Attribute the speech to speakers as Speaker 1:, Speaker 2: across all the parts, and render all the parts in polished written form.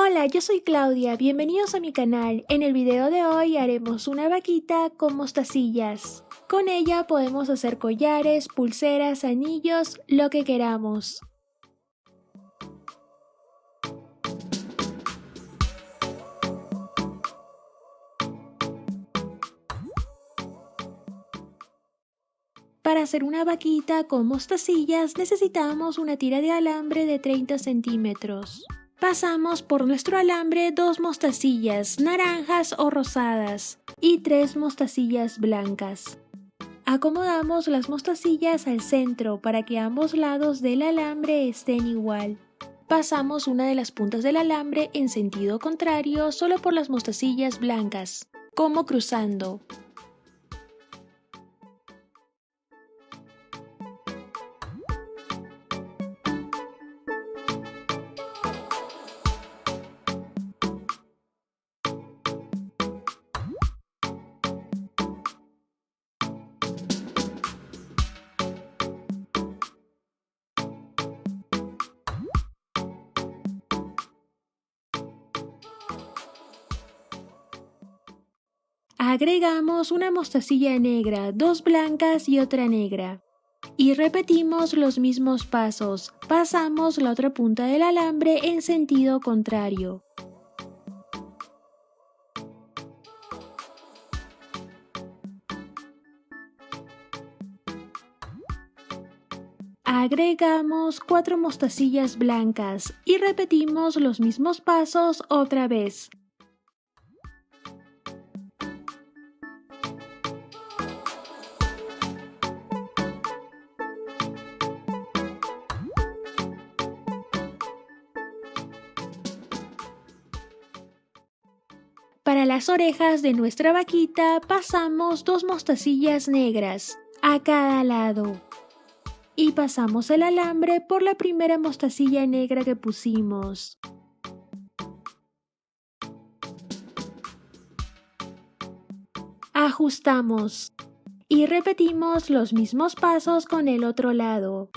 Speaker 1: Hola, yo soy Claudia, bienvenidos a mi canal. En el video de hoy haremos una vaquita con mostacillas. Con ella podemos hacer collares, pulseras, anillos, lo que queramos. Para hacer una vaquita con mostacillas necesitamos una tira de alambre de 30 centímetros. Pasamos por nuestro alambre 2 mostacillas naranjas o rosadas y 3 mostacillas blancas. Acomodamos las mostacillas al centro para que ambos lados del alambre estén igual. Pasamos una de las puntas del alambre en sentido contrario solo por las mostacillas blancas, como cruzando. Agregamos una mostacilla negra, 2 blancas y otra negra. Y repetimos los mismos pasos. Pasamos la otra punta del alambre en sentido contrario. Agregamos 4 mostacillas blancas y repetimos los mismos pasos otra vez. Para las orejas de nuestra vaquita pasamos 2 mostacillas negras a cada lado. Y pasamos el alambre por la primera mostacilla negra que pusimos. Ajustamos y repetimos los mismos pasos con el otro lado.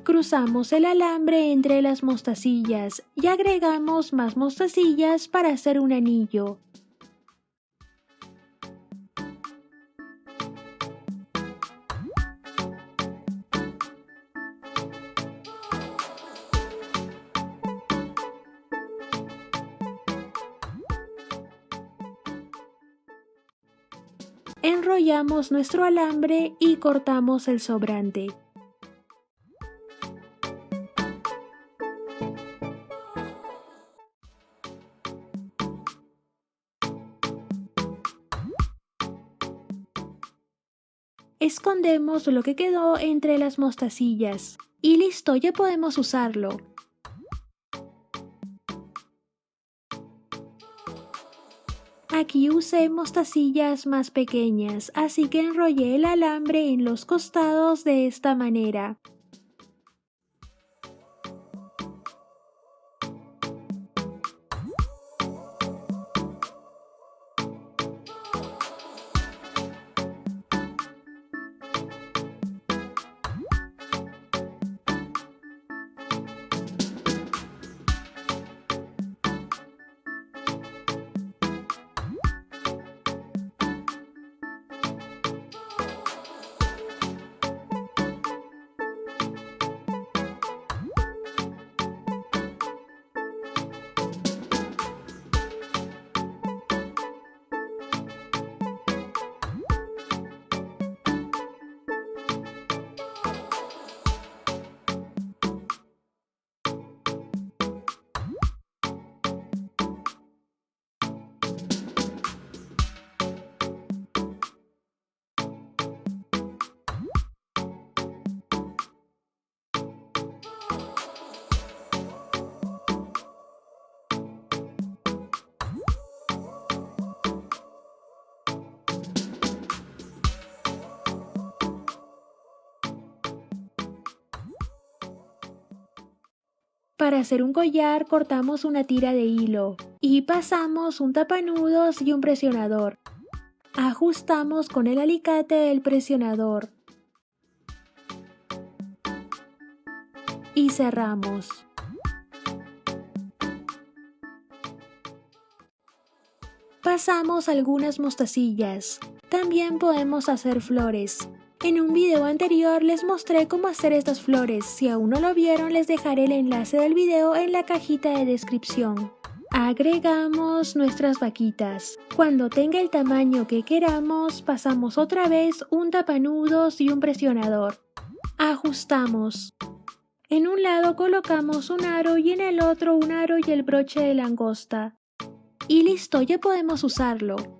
Speaker 1: Cruzamos el alambre entre las mostacillas y agregamos más mostacillas para hacer un anillo. Enrollamos nuestro alambre y cortamos el sobrante. Escondemos lo que quedó entre las mostacillas. Y listo, ya podemos usarlo. Aquí usé mostacillas más pequeñas, así que enrollé el alambre en los costados de esta manera. Para hacer un collar cortamos una tira de hilo y pasamos un tapanudos y un presionador. Ajustamos con el alicate el presionador y cerramos. Pasamos algunas mostacillas. También podemos hacer flores. En un video anterior les mostré cómo hacer estas flores. Si aún no lo vieron, les dejaré el enlace del video en la cajita de descripción. Agregamos nuestras vaquitas. Cuando tenga el tamaño que queramos, pasamos otra vez un tapanudos y un presionador. Ajustamos. En un lado colocamos un aro y en el otro un aro y el broche de langosta. Y listo, ya podemos usarlo.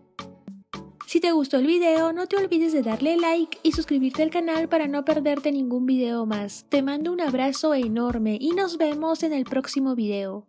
Speaker 1: Si te gustó el video, no te olvides de darle like y suscribirte al canal para no perderte ningún video más. Te mando un abrazo enorme y nos vemos en el próximo video.